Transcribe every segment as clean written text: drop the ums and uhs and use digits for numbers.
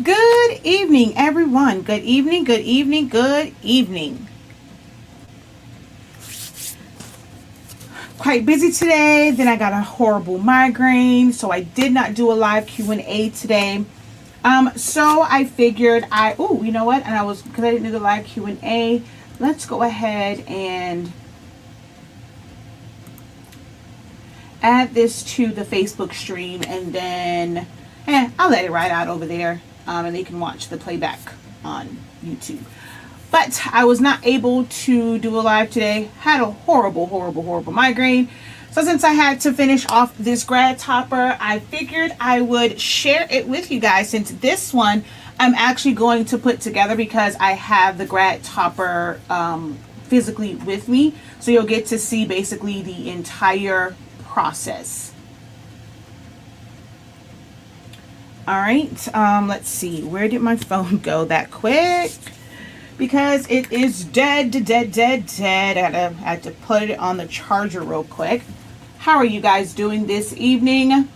Good evening, everyone. Good evening, good evening, good evening. Quite busy today. Then I got a horrible migraine, so I did not do a live Q&A today. So I figured you know what? And because I didn't do the live Q&A, let's go ahead and add this to the Facebook stream, and then I'll let it ride out over there, and they can watch the playback on YouTube. But I was not able to do a live today. Had a horrible migraine. So since I had to finish off this grad topper, I figured I would share it with you guys, since this one I'm actually going to put together because I have the grad topper physically with me. So you'll get to see basically the entire process. All right, let's see. Where did my phone go that quick? Because it is dead. I had to put it on the charger real quick. How are you guys doing this evening? All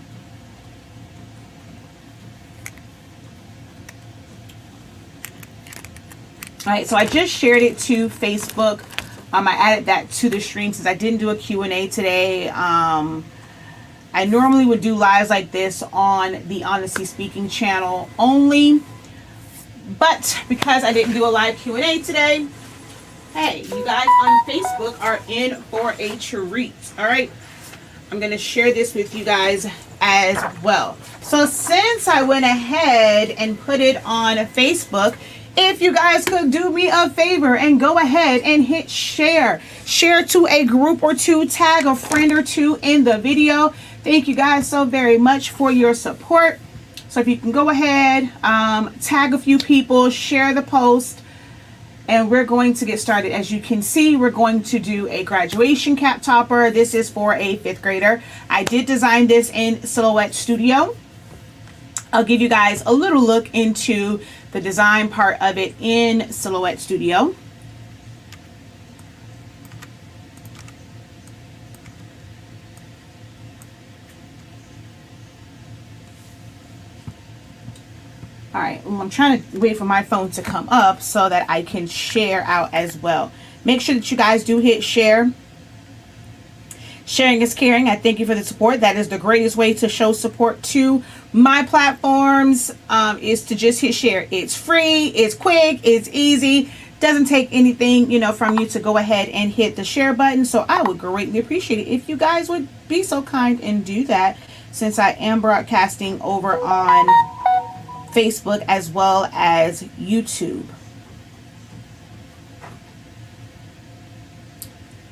right, so I just shared it to Facebook. I added that to the stream since I didn't do a Q&A today. I normally would do lives like this on the Honesty Speaking channel only. But because I didn't do a live Q&A today, hey, you guys on Facebook are in for a treat. All right, I'm going to share this with you guys as well. So since I went ahead and put it on Facebook, if you guys could do me a favor and go ahead and hit share. Share to a group or two, tag a friend or two in the video. Thank you guys so very much for your support. So if you can go ahead, tag a few people, share the post, and we're going to get started. As you can see, we're going to do a graduation cap topper. This is for a 5th grader. I did design this in Silhouette Studio. I'll give you guys a little look into the design part of it in Silhouette Studio. All right, I'm trying to wait for my phone to come up so that I can share out as well. Make sure that you guys do hit share. Sharing is caring. I thank you for the support. That is the greatest way to show support to my platforms, is to just hit share. It's free, it's quick, it's easy. Doesn't take anything, from you to go ahead and hit the share button. So I would greatly appreciate it if you guys would be so kind and do that, since I am broadcasting over on Facebook as well as YouTube.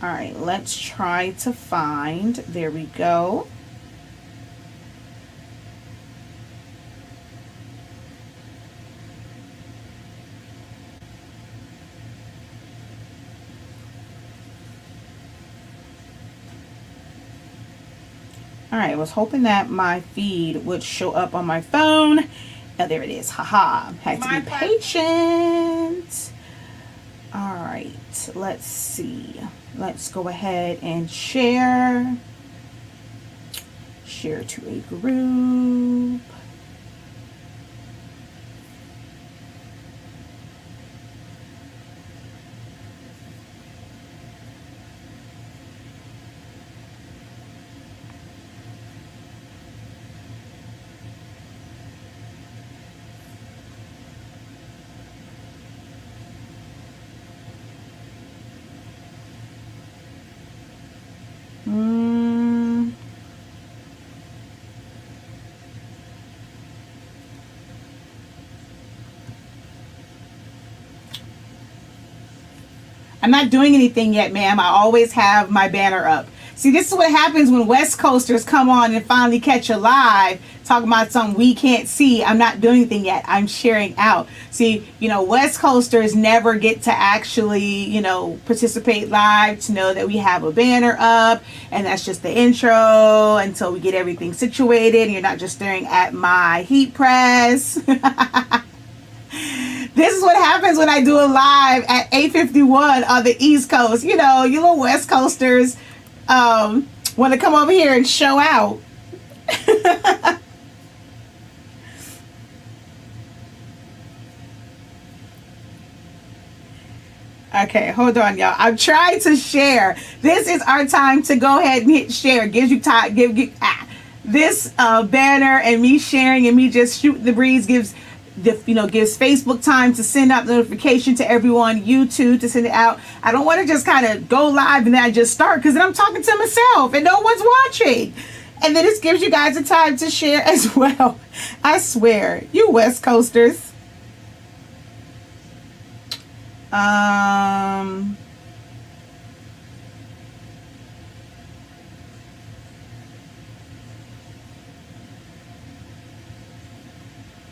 All right, let's try to find, there we go. All right, I was hoping that my feed would show up on my phone. Oh, there it is. Haha. Had to be patient. All right. Let's see. Let's go ahead and share. Share to a group. I'm not doing anything yet, ma'am. I always have my banner up. See, this is what happens when West Coasters come on and finally catch a live talking about something we can't see. I'm not doing anything yet. I'm sharing out. See, West Coasters never get to actually, participate live to know that we have a banner up, and that's just the intro until we get everything situated and you're not just staring at my heat press. This is what happens when I do a live at 8:51 on the East Coast. You little West Coasters want to come over here and show out. Okay, hold on, y'all. I'm trying to share. This is our time to go ahead and hit share. Gives you time. This banner and me sharing and me just shooting the breeze gives gives Facebook time to send out notification to everyone, YouTube to send it out. I don't want to just kind of go live and then I just start, because then I'm talking to myself and no one's watching. And then this gives you guys a time to share as well. I swear, you West Coasters.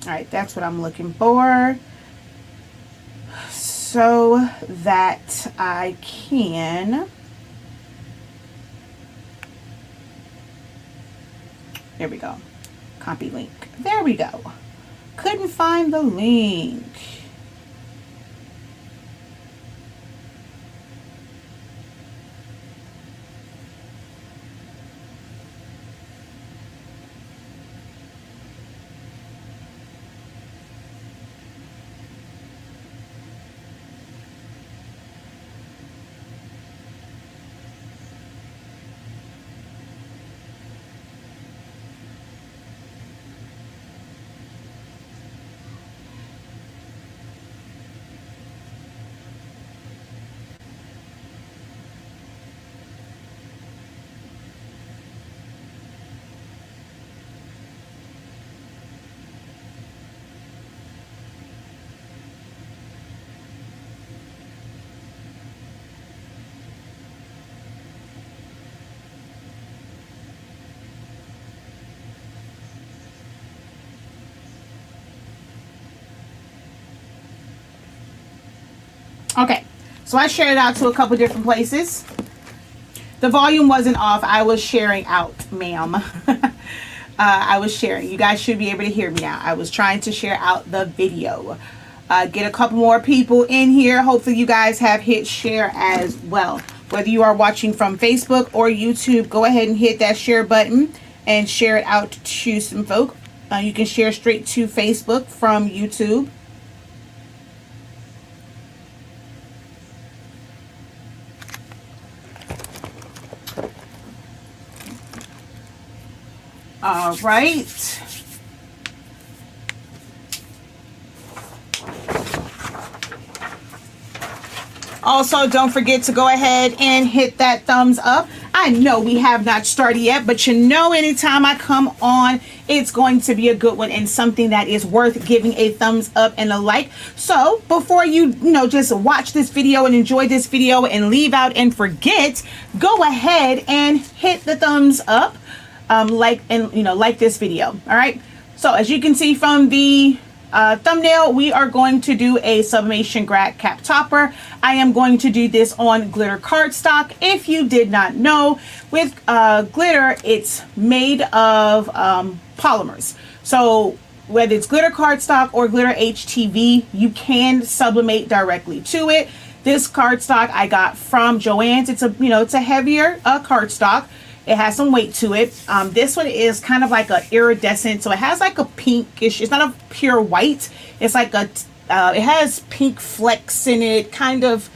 All right, that's what I'm looking for, so that I can, there we go, copy link. There we go. Couldn't find the link. Okay, so I shared it out to a couple different places. The volume wasn't off. I was sharing out, ma'am. I was sharing. You guys should be able to hear me now. I was trying to share out the video. Get a couple more people in here. Hopefully you guys have hit share as well. Whether you are watching from Facebook or YouTube, go ahead and hit that share button and share it out to some folk. You can share straight to Facebook from YouTube. All right. Also, don't forget to go ahead and hit that thumbs up. I know we have not started yet, but you know, anytime I come on, it's going to be a good one and something that is worth giving a thumbs up and a like. So before you just watch this video and enjoy this video and leave out and forget, go ahead and hit the thumbs up. Like this video. All right, so as you can see from the thumbnail, we are going to do a sublimation grad cap topper. I am going to do this on glitter cardstock. If you did not know, with glitter, it's made of polymers. So whether it's glitter cardstock or glitter HTV, you can sublimate directly to it. This cardstock I got from Joann's. It's a heavier cardstock. It has some weight to it. This one is kind of like a iridescent, so it has like a pinkish. It's not a pure white. It's like a. It has pink flecks in it. Kind of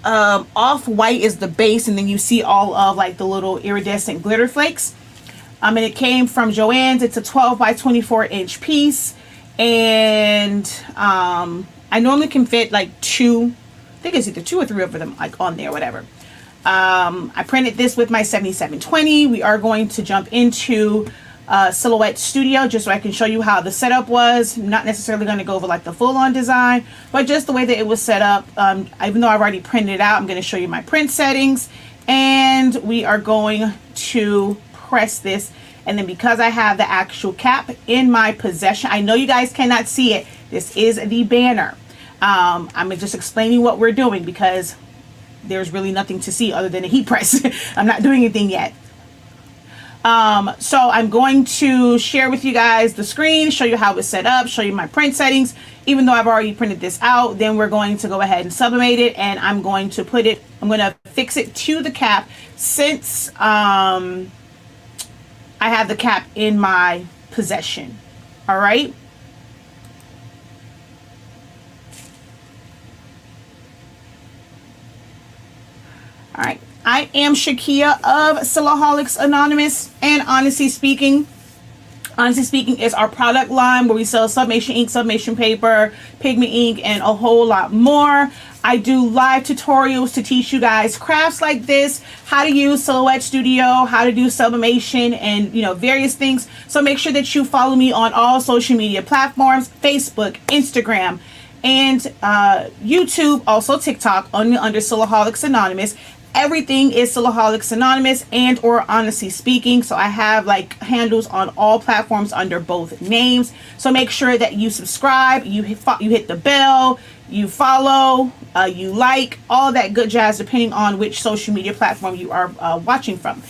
off white is the base, and then you see all of like the little iridescent glitter flakes. And it came from Joann's. It's a 12 by 24 inch piece, and I normally can fit like two. I think it's either 2 or 3 of them like on there, whatever. I printed this with my 7720. We are going to jump into Silhouette Studio just so I can show you how the setup was. I'm not necessarily going to go over like the full-on design, but just the way that it was set up. Even though I've already printed it out, I'm going to show you my print settings, and we are going to press this. And then because I have the actual cap in my possession, I know you guys cannot see it. This is the banner. I'm just explaining what we're doing because there's really nothing to see other than a heat press. I'm not doing anything yet. So I'm going to share with you guys the screen, show you how it's set up, show you my print settings. Even though I've already printed this out, then we're going to go ahead and sublimate it, and I'm going to fix it to the cap since I have the cap in my possession. All right. I am Shakia of SILAHOLICS Anonymous, and Honestly Speaking is our product line where we sell sublimation ink, sublimation paper, pigment ink, and a whole lot more. I do live tutorials to teach you guys crafts like this, how to use Silhouette Studio, how to do sublimation, and various things. So make sure that you follow me on all social media platforms: Facebook, Instagram, and YouTube, also TikTok, under SILAHOLICS Anonymous. Everything is SILAHOLICS Anonymous and or Honestly Speaking. So I have like handles on all platforms under both names. So make sure that you subscribe, you hit the bell, you follow, you like, all that good jazz, depending on which social media platform you are watching from.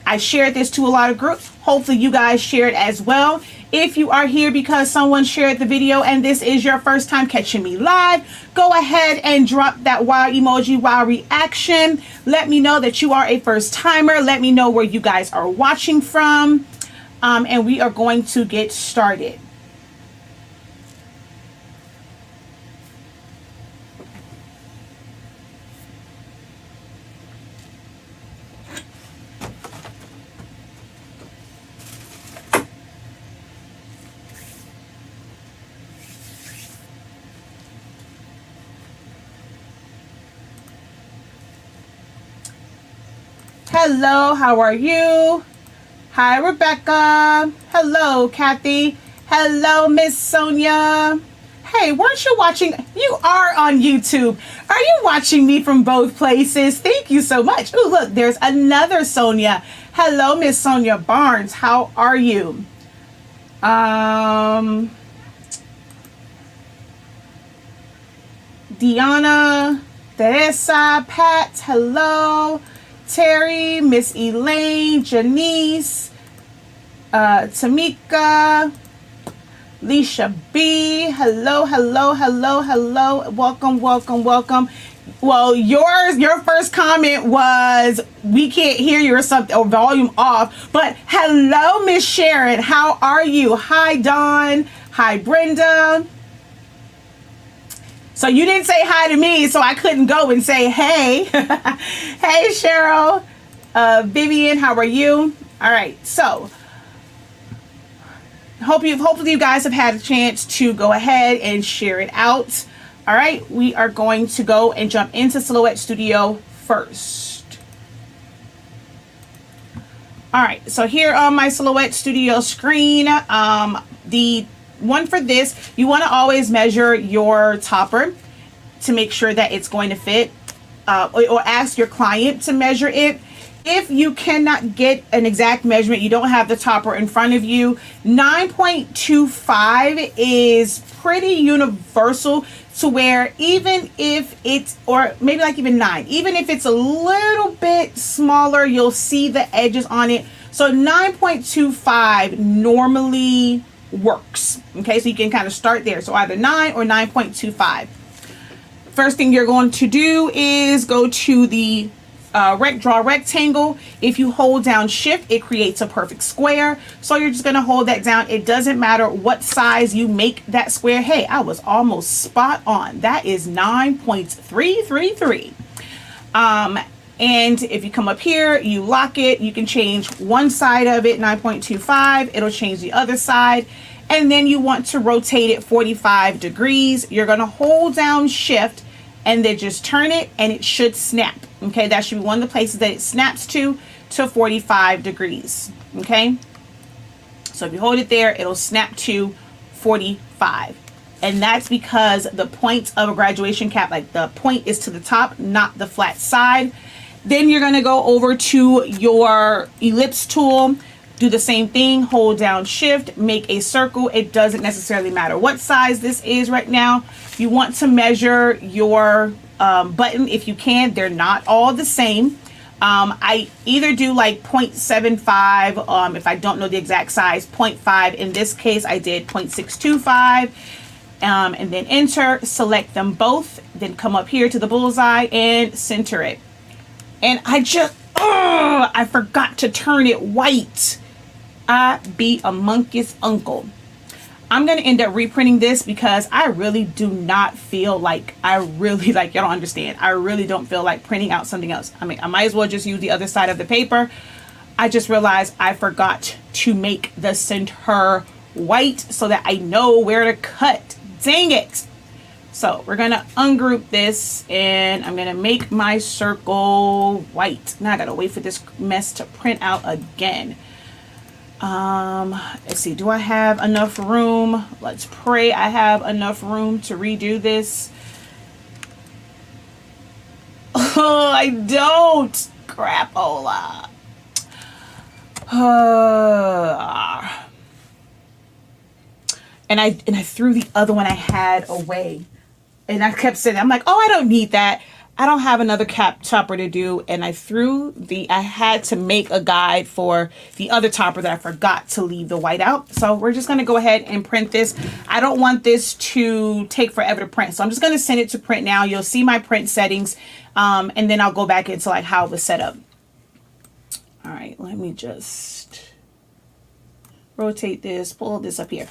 I shared this to a lot of groups. Hopefully you guys share it as well. If you are here because someone shared the video and this is your first time catching me live, go ahead and drop that wow emoji, wow reaction. Let me know that you are a first timer. Let me know where you guys are watching from. And we are going to get started. Hello, how are you? Hi, Rebecca. Hello, Kathy. Hello, Miss Sonia. Hey, weren't you watching? You are on YouTube. Are you watching me from both places? Thank you so much. Oh, look, there's another Sonia. Hello, Miss Sonia Barnes. How are you? Diana, Teresa, Pat, hello. Terry, Miss Elaine, Janice, Tamika, Leisha B, hello, hello, hello, hello, welcome, welcome, welcome. Well, your first comment was we can't hear you or something, or volume off, but hello, Miss Sharon, how are you? Hi, Dawn, hi, Brenda. So you didn't say hi to me, so I couldn't go and say, hey. Hey, Cheryl. Vivian, how are you? All right, so hopefully you guys have had a chance to go ahead and share it out. All right, we are going to go and jump into Silhouette Studio first. All right, so here on my Silhouette Studio screen, the one for this, you want to always measure your topper to make sure that it's going to fit, or ask your client to measure it. If you cannot get an exact measurement, you don't have the topper in front of you, 9.25 is pretty universal, to where even if it's, or maybe like even 9, even if it's a little bit smaller, you'll see the edges on it. So 9.25 normally works. Okay, so you can kind of start there. So either 9 or 9.25. First thing you're going to do is go to the draw rectangle. If you hold down shift, it creates a perfect square. So you're just going to hold that down. It doesn't matter what size you make that square. Hey, I was almost spot on. That is 9.333. And if you come up here, you lock it, you can change one side of it, 9.25, it'll change the other side. And then you want to rotate it 45 degrees. You're gonna hold down shift and then just turn it and it should snap. Okay, that should be one of the places that it snaps to 45 degrees. Okay, so if you hold it there, it'll snap to 45. And that's because the point of a graduation cap, like the point is to the top, not the flat side. Then you're going to go over to your ellipse tool, do the same thing, hold down shift, make a circle. It doesn't necessarily matter what size this is right now. You want to measure your button if you can. They're not all the same. I either do like 0.75, if I don't know the exact size, 0.5. In this case, I did 0.625. And then enter, select them both, then come up here to the bullseye and center it. And I forgot to turn it white. I be a monkey's uncle. I'm going to end up reprinting this because I really do not feel like, y'all don't understand. I really don't feel like printing out something else. I mean, I might as well just use the other side of the paper. I just realized I forgot to make the center white so that I know where to cut. Dang it. So we're going to ungroup this and I'm going to make my circle white. Now I got to wait for this mess to print out again. Let's see, do I have enough room? Let's pray I have enough room to redo this. Oh, I don't. Crapola. And I threw the other one I had away. And I kept saying, I'm like, oh, I don't need that. I don't have another cap topper to do. And I had to make a guide for the other topper that I forgot to leave the white out. So we're just going to go ahead and print this. I don't want this to take forever to print. So I'm just going to send it to print now. You'll see my print settings. And then I'll go back into like how it was set up. All right, let me just rotate this, pull this up here.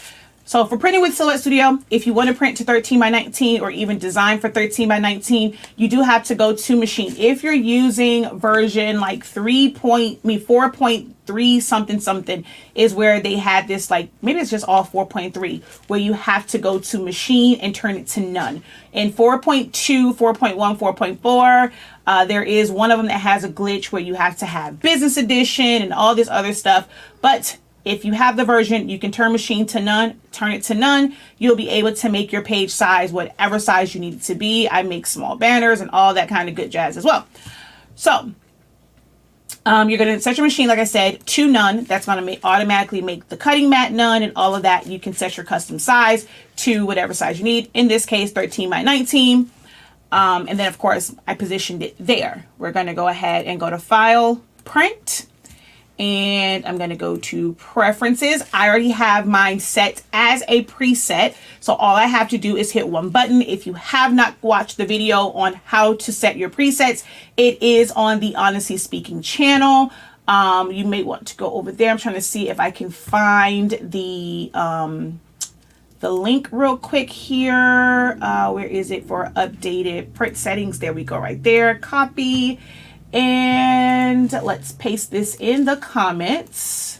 So for printing with Silhouette Studio, if you want to print to 13 by 19 or even design for 13 by 19, you do have to go to machine. If you're using version like 4.3 something is where they had this, like maybe it's just all 4.3, where you have to go to machine and turn it to none. In 4.2, 4.1, 4.4, there is one of them that has a glitch where you have to have business edition and all this other stuff. But if you have the version, you can turn machine to none, turn it to none. You'll be able to make your page size whatever size you need it to be. I make small banners and all that kind of good jazz as well. So you're going to set your machine, like I said, to none. That's going to automatically make the cutting mat none and all of that. You can set your custom size to whatever size you need. In this case, 13 by 19. And then, of course, I positioned it there. We're going to go ahead and go to File, Print. And I'm going to go to Preferences. I already have mine set as a preset. So all I have to do is hit one button. If you have not watched the video on how to set your presets, it is on the Honestly Speaking channel. You may want to go over there. I'm trying to see if I can find the link real quick here. Where is it for updated print settings? There we go, right there. Copy. And let's paste this in the comments.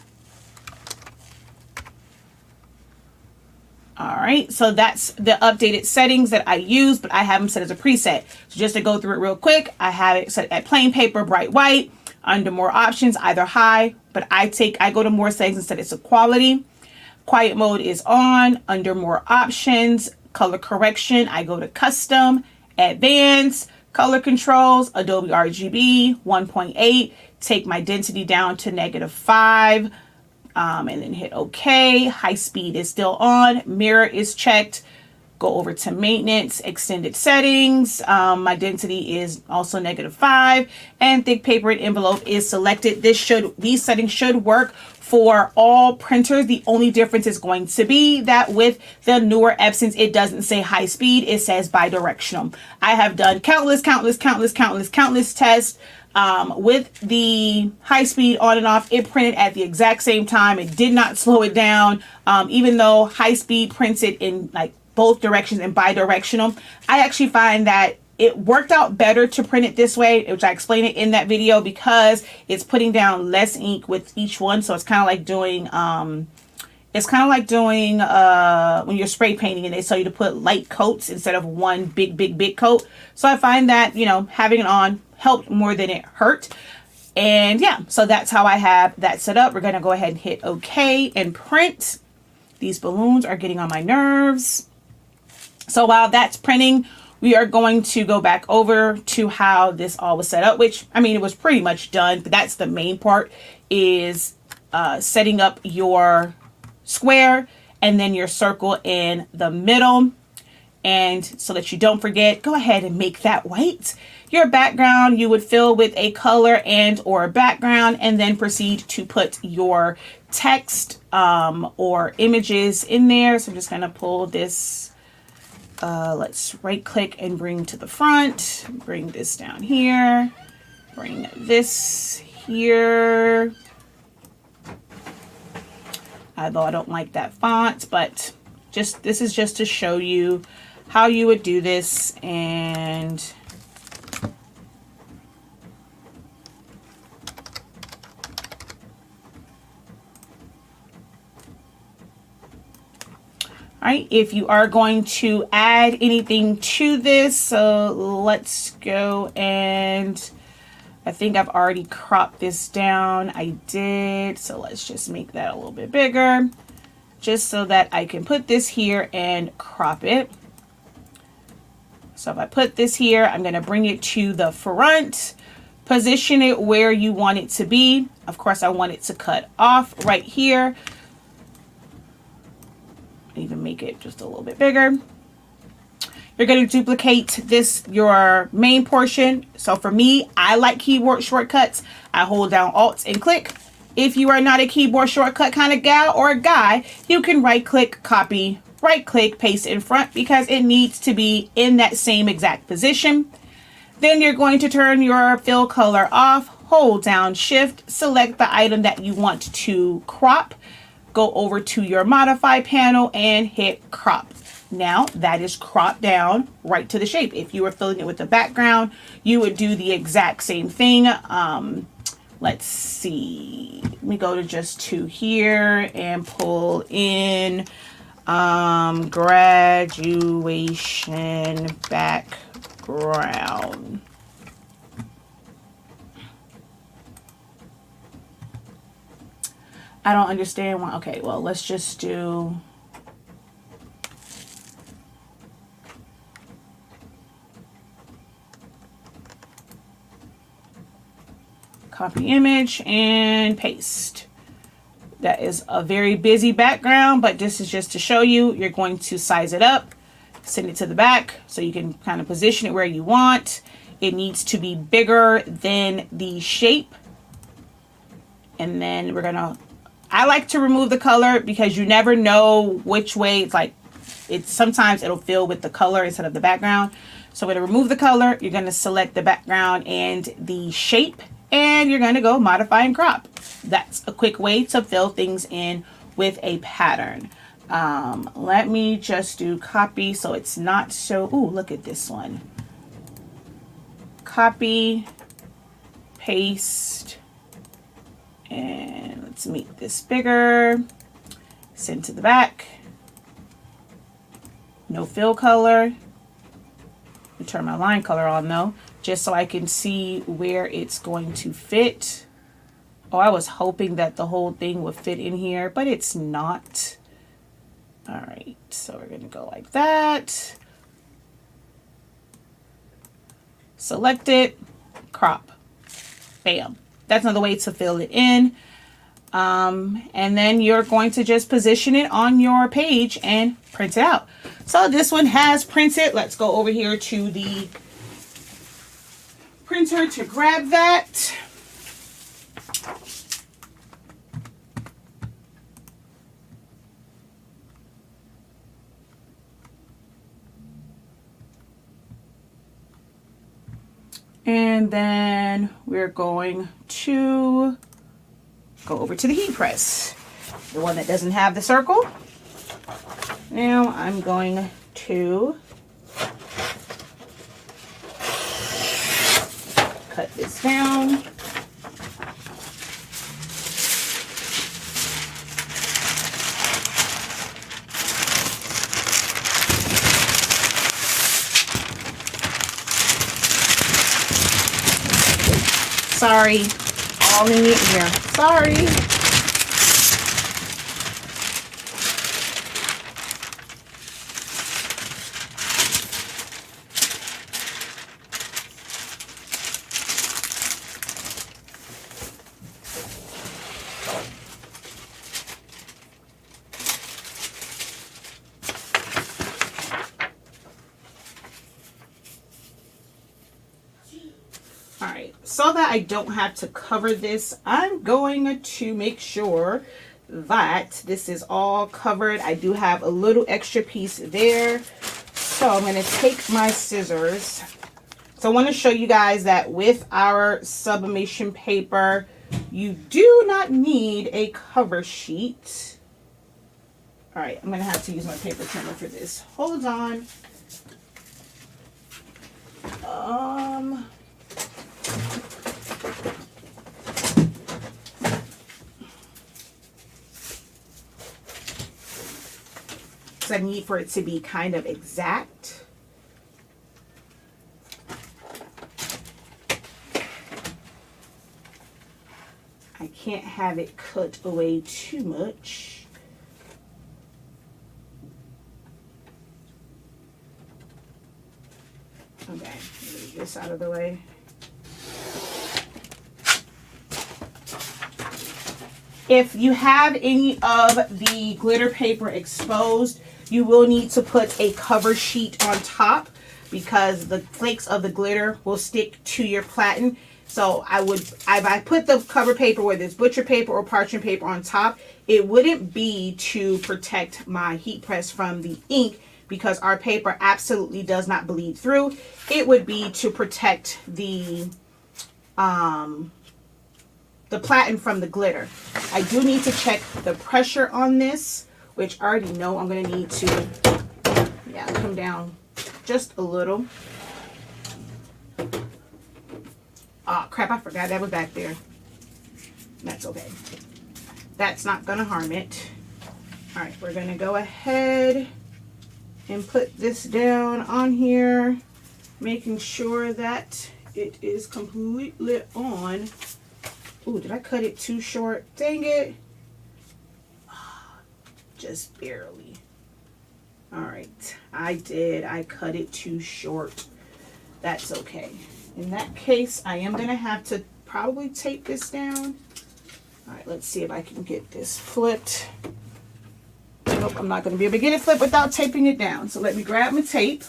All right, so that's the updated settings that I use, but I have them set as a preset. So just to go through it real quick, I have it set at plain paper, bright white. Under more options, either high, but I go to more settings and set it to quality. Quiet mode is on. Under more options, color correction, I go to custom, advanced. Color controls, Adobe RGB 1.8, take my density down to -5, and then hit OK. High speed is still on, mirror is checked. Go over to maintenance, extended settings. My density is also -5, and thick paper and envelope is selected. These settings should work for all printers. The only difference is going to be that with the newer Epsons, it doesn't say high speed, it says bidirectional. I have done countless tests with the high speed on and off. It printed at the exact same time. It did not slow it down. Even though high speed prints it in like both directions and bidirectional, I actually find that it worked out better to print it this way, which I explained it in that video, because it's putting down less ink with each one. So it's kind of like doing, when you're spray painting and they tell you to put light coats instead of one big coat. So I find that, you know, having it on helped more than it hurt. And yeah, so that's how I have that set up. We're going to go ahead and hit OK and print. These balloons are getting on my nerves. So while that's printing, we are going to go back over to how this all was set up, which, I mean, it was pretty much done, but that's the main part, is setting up your square and then your circle in the middle. And so that you don't forget, go ahead and make that white. Your background, you would fill with a color and or background, and then proceed to put your text or images in there. So I'm just going to pull this. Let's right click and bring to the front, bring this down here, bring this here. Although I don't like that font, but this is just to show you how you would do this. And all right, if you are going to add anything to this, so let's go, and I think I've already cropped this down. I did, so let's just make that a little bit bigger, just so that I can put this here and crop it. So if I put this here, I'm gonna bring it to the front, position it where you want it to be. Of course, I want it to cut off right here. Even make it just a little bit bigger. You're going to duplicate this, your main portion. So for me, I like keyboard shortcuts. I hold down Alt and click. If you are not a keyboard shortcut kind of gal or a guy, you can right click, copy, right click, paste in front, because it needs to be in that same exact position. Then you're going to turn your fill color off, hold down Shift, select the item that you want to crop. Go over to your modify panel and hit crop. Now that is cropped down right to the shape. If you were filling it with the background, you would do the exact same thing. Let's see. Let me go to just 2 here and pull in graduation background. I don't understand why. Okay, well, let's just do copy image and paste. That is a very busy background, but this is just to show you. You're going to size it up, send it to the back so you can kind of position it where you want. It needs to be bigger than the shape. And then we're gonna, I like to remove the color because you never know which way. It's like, sometimes it'll fill with the color instead of the background. So we're gonna remove the color. You're gonna select the background and the shape, and you're gonna go modify and crop. That's a quick way to fill things in with a pattern. Let me just do copy so it's not so, ooh, look at this one. Copy, paste, and let's make this bigger. Send to the back. No fill color. Let me turn my line color on though, just so I can see where it's going to fit. Oh, I was hoping that the whole thing would fit in here, but it's not. All right, so we're gonna go like that. Select it, crop, bam. That's another way to fill it in. And then you're going to just position it on your page and print it out. So this one has printed. Let's go over here to the printer to grab that. And then we're going to go over to the heat press, the one that doesn't have the circle. Now I'm going to cut this down. Sorry, all in your ear. Sorry. Alright, so that I don't have to cover this, I'm going to make sure that this is all covered. I do have a little extra piece there. So I'm going to take my scissors. So I want to show you guys that with our sublimation paper, you do not need a cover sheet. All right, I'm gonna have to use my paper trimmer for this. Hold on. Because I need for it to be kind of exact. I can't have it cut away too much. Okay, move this out of the way. If you have any of the glitter paper exposed, you will need to put a cover sheet on top because the flakes of the glitter will stick to your platen. So if I put the cover paper, whether it's butcher paper or parchment paper, on top, it wouldn't be to protect my heat press from the ink because our paper absolutely does not bleed through. It would be to protect the platen from the glitter. I do need to check the pressure on this, which I already know I'm going to need to, yeah, come down just a little. Oh, crap, I forgot that was back there. That's okay. That's not going to harm it. All right, we're going to go ahead and put this down on here, making sure that it is completely on. Ooh, did I cut it too short? Dang it. Just barely. All right, I did. I cut it too short. That's okay. In that case, I am going to have to probably tape this down. All right, let's see if I can get this flipped. Nope, I'm not going to be able to get it flipped without taping it down. So let me grab my tape.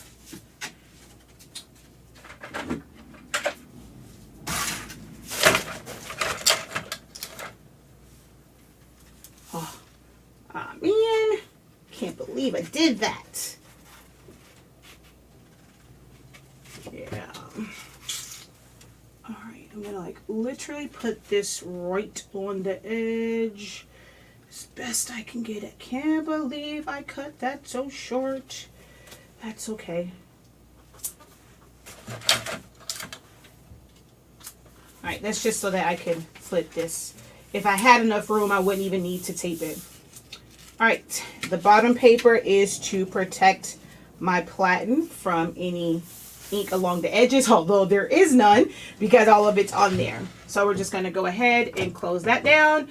Oh man, can't believe I did that. Yeah. All right, I'm gonna like literally put this right on the edge as best I can get it. Can't believe I cut that so short. That's okay. All right, that's just so that I can flip this. If I had enough room, I wouldn't even need to tape it. All right, the bottom paper is to protect my platen from any ink along the edges, although there is none because all of it's on there. So we're just going to go ahead and close that down,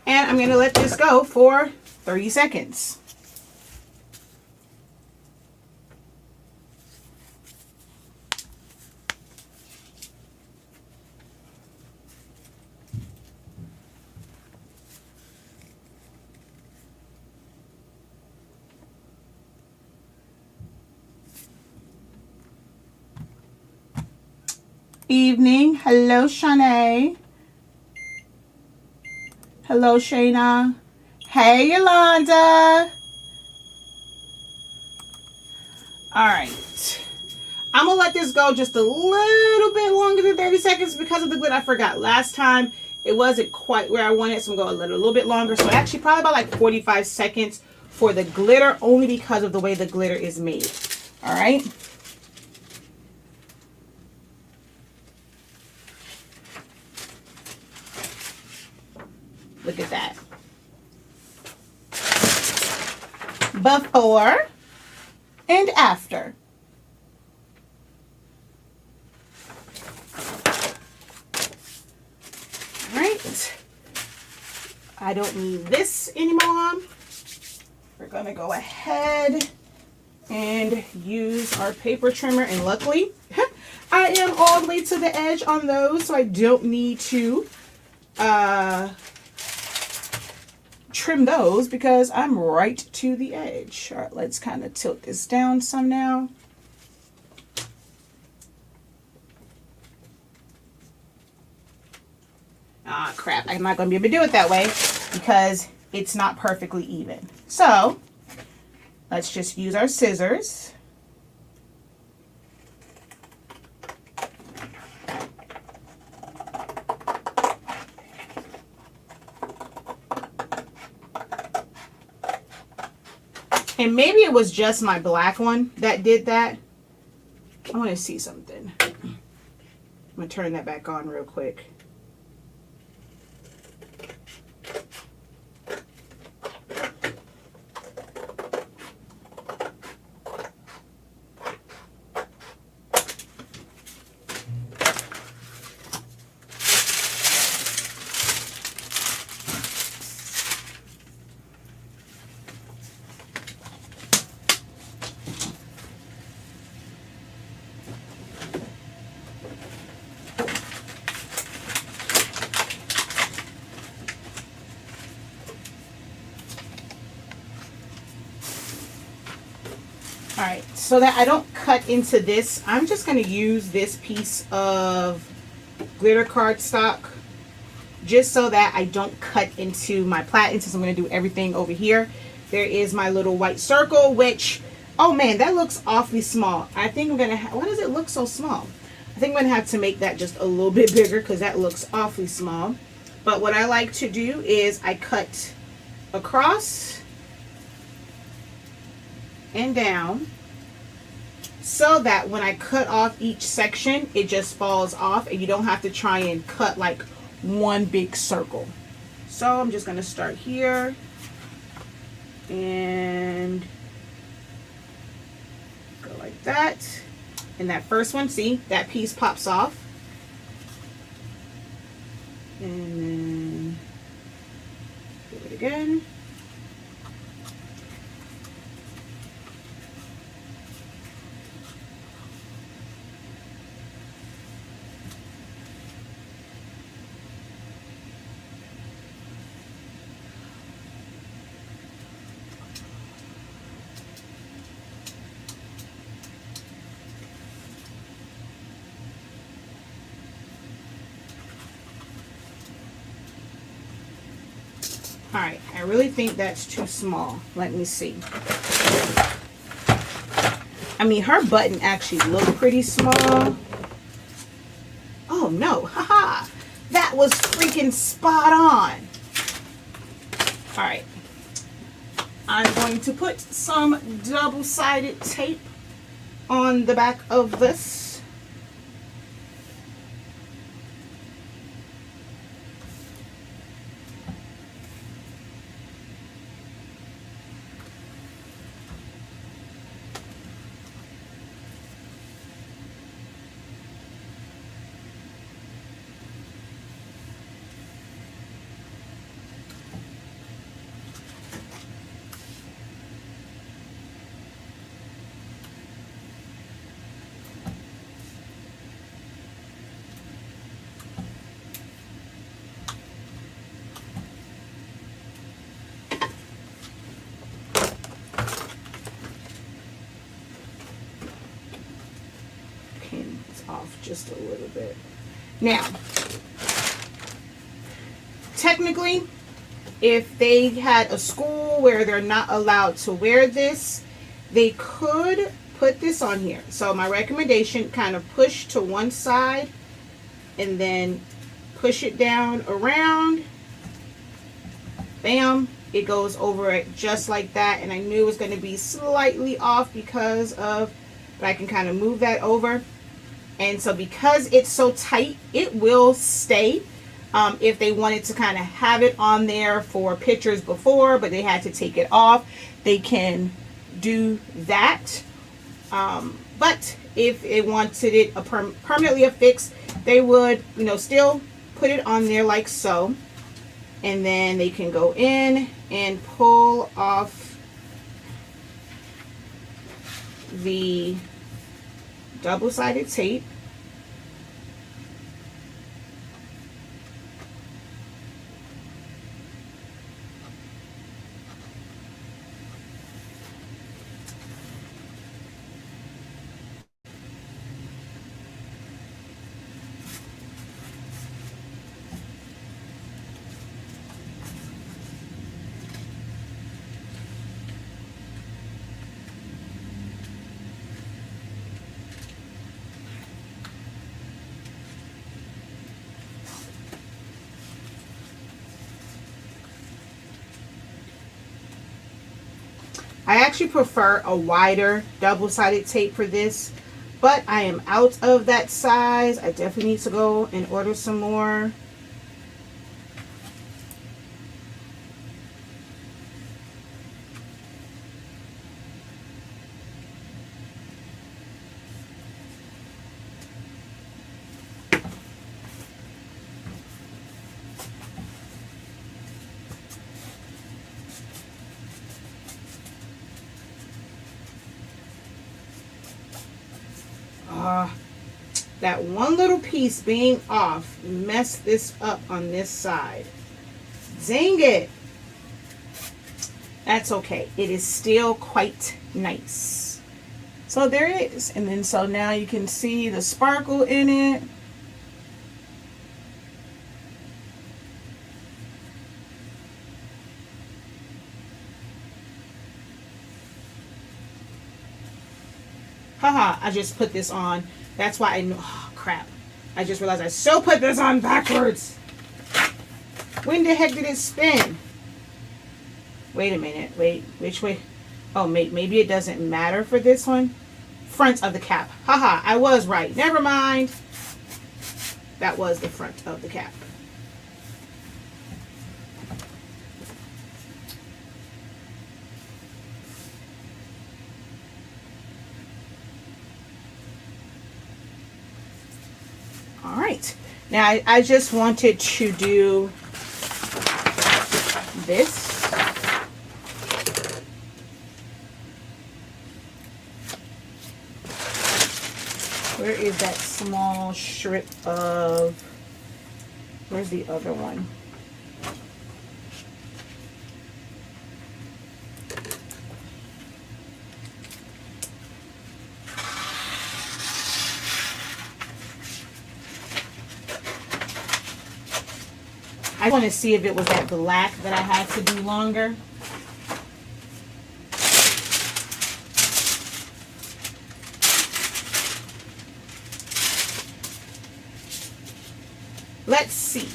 and I'm going to let this go for 30 seconds. Evening. Hello, Shanae. Hello, Shayna. Hey, Yolanda. All right. I'm going to let this go just a little bit longer than 30 seconds because of the glitter. I forgot. Last time, it wasn't quite where I wanted, so I'm going to go a little bit longer. So actually, probably about like 45 seconds for the glitter, only because of the way the glitter is made. All right. Look at that. Before and after. All right. I don't need this anymore. We're going to go ahead and use our paper trimmer. And luckily, I am all the way to the edge on those, so I don't need to trim those because I'm right to the edge. All right, let's kind of tilt this down some now. Ah, crap. I'm not going to be able to do it that way because it's not perfectly even. So let's just use our scissors. And maybe it was just my black one that did that. I want to see something. I'm going to turn that back on real quick. Alright, so that I don't cut into this, I'm just going to use this piece of glitter cardstock just so that I don't cut into my platen, since I'm going to do everything over here. There is my little white circle, which, oh man, that looks awfully small. I think I'm going to, why does it look so small? I think I'm going to have to make that just a little bit bigger because that looks awfully small. But what I like to do is I cut across and down so that when I cut off each section, it just falls off and you don't have to try and cut like one big circle. So I'm just going to start here and go like that. And that first one, see, that piece pops off. And then do it again. All right, I really think that's too small. Let me see. I mean, her button actually looked pretty small. Oh no, haha. That was freaking spot on. All right. I'm going to put some double-sided tape on the back of this. Off just a little bit. Now, technically, if they had a school where they're not allowed to wear this, they could put this on here. So my recommendation, kind of push to one side and then push it down around. Bam, it goes over it just like that. And I knew it was going to be slightly off because of, but I can kind of move that over. And so because it's so tight, it will stay. If they wanted to kind of have it on there for pictures before, but they had to take it off, they can do that. But if they wanted it permanently affixed, they would, you know, still put it on there like so. And then they can go in and pull off the double-sided tape. I actually prefer a wider double-sided tape for this, but I am out of that size. I definitely need to go and order some more. That one little piece being off messed this up on this side. Dang it. That's okay. It is still quite nice. So there it is. And then so now you can see the sparkle in it. Haha, I just put this on. That's why I know. Oh, crap. I just realized I still put this on backwards. When the heck did it spin? Wait a minute. Wait, which way? Oh, maybe it doesn't matter for this one. Front of the cap. Haha, I was right. Never mind. That was the front of the cap. All right, now I just wanted to do this. Where is that small strip of, where's the other one? I want to see if it was that black that I had to do longer. Let's see.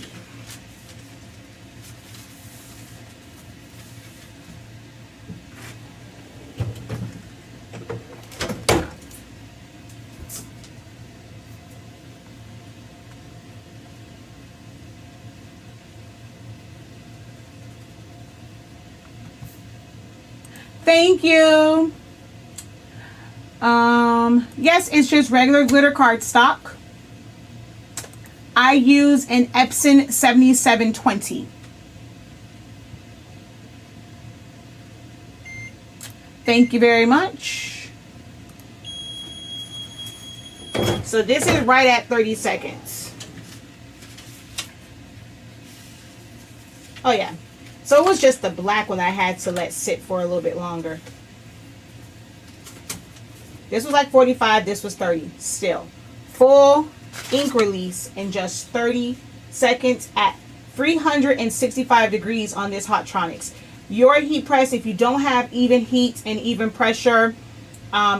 Thank you. Yes, it's just regular glitter cardstock. I use an Epson 7720. Thank you very much. So this is right at 30 seconds. Oh yeah. So it was just the black one I had to let sit for a little bit longer. This was like 45, this was 30. Still. Full ink release in just 30 seconds at 365 degrees on this Hottronics. Your heat press, if you don't have even heat and even pressure,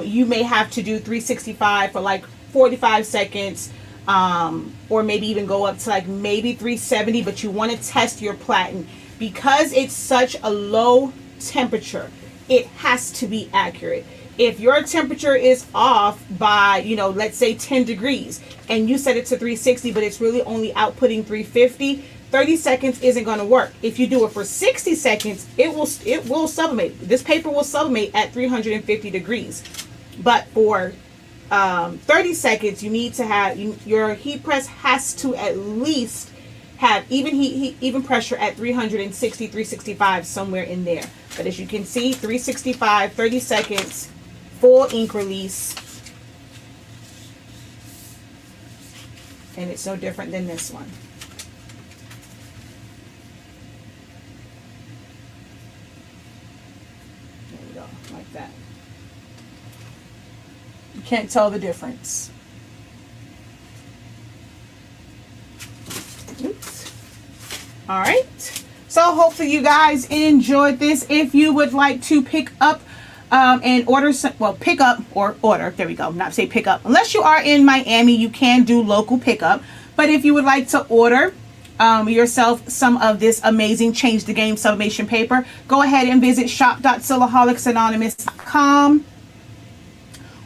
you may have to do 365 for like 45 seconds, or maybe even go up to like maybe 370, but you want to test your platen. Because it's such a low temperature, it has to be accurate. If your temperature is off by, you know, let's say 10 degrees, and you set it to 360, but it's really only outputting 350, 30 seconds isn't going to work. If you do it for 60 seconds, it will sublimate. This paper will sublimate at 350 degrees. But for 30 seconds, you need to have, your heat press has to at least have even heat, even pressure at 360, 365, somewhere in there. But as you can see, 365, 30 seconds, full ink release. And it's no different than this one. There we go, like that. You can't tell the difference. Oops. All right, so hopefully you guys enjoyed this. If you would like to pick up and order some, well, pick up or order, there we go, not say pick up, unless you are in Miami, you can do local pickup. But if you would like to order yourself some of this amazing Change the Game sublimation paper, go ahead and visit shop.silaholics.com.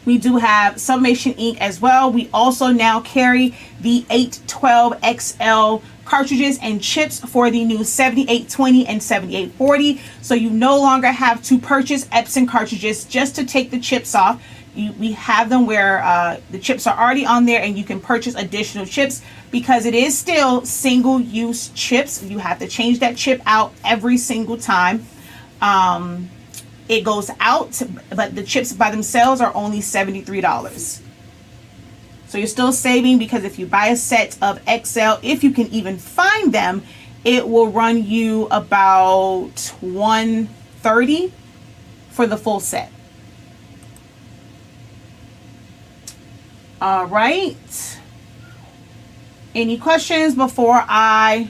We do have sublimation ink as well. We also now carry the 812 XL cartridges and chips for the new 7820 and 7840. So you no longer have to purchase Epson cartridges just to take the chips off. We have them where the chips are already on there, and you can purchase additional chips because it is still single-use chips. You have to change that chip out every single time. It goes out, but the chips by themselves are only $73. So you're still saving, because if you buy a set of XL, if you can even find them, it will run you about $130 for the full set. All right. Any questions before I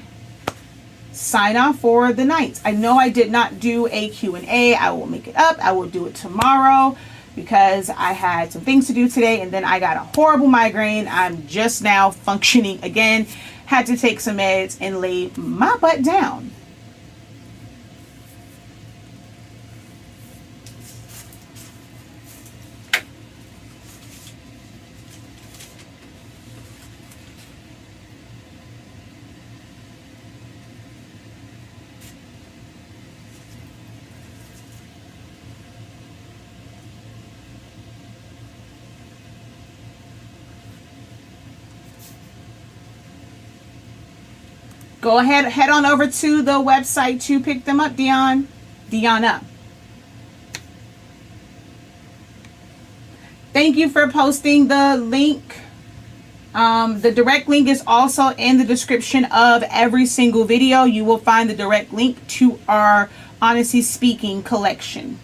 sign off for the night? I know I did not do a Q&A. I will make it up. I will do it tomorrow because I had some things to do today, and then I got a horrible migraine. I'm just now functioning again. Had to take some meds and lay my butt down. Go ahead, head on over to the website to pick them up, Deanna. Thank you for posting the link. The direct link is also in the description of every single video. You will find the direct link to our Honestly Speaking collection.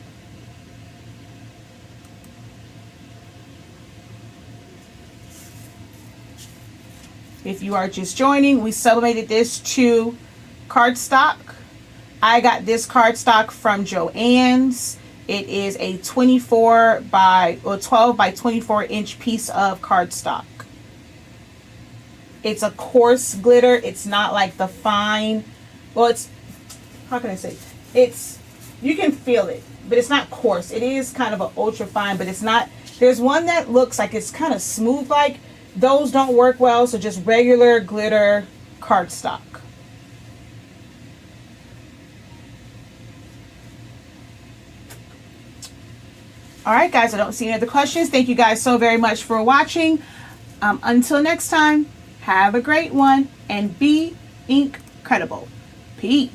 If you are just joining, we sublimated this to cardstock. I got this cardstock from Joann's. It is a 12 by 24 inch piece of cardstock. It's a coarse glitter. It's not like the fine, well, it's, how can I say? It's, you can feel it, but it's not coarse. It is kind of an ultra fine, but it's not. There's one that looks like it's kind of smooth like. Those don't work well, so just regular glitter cardstock. All right, guys, I don't see any other questions. Thank you guys so very much for watching. Until next time, have a great one and be incredible. Peace.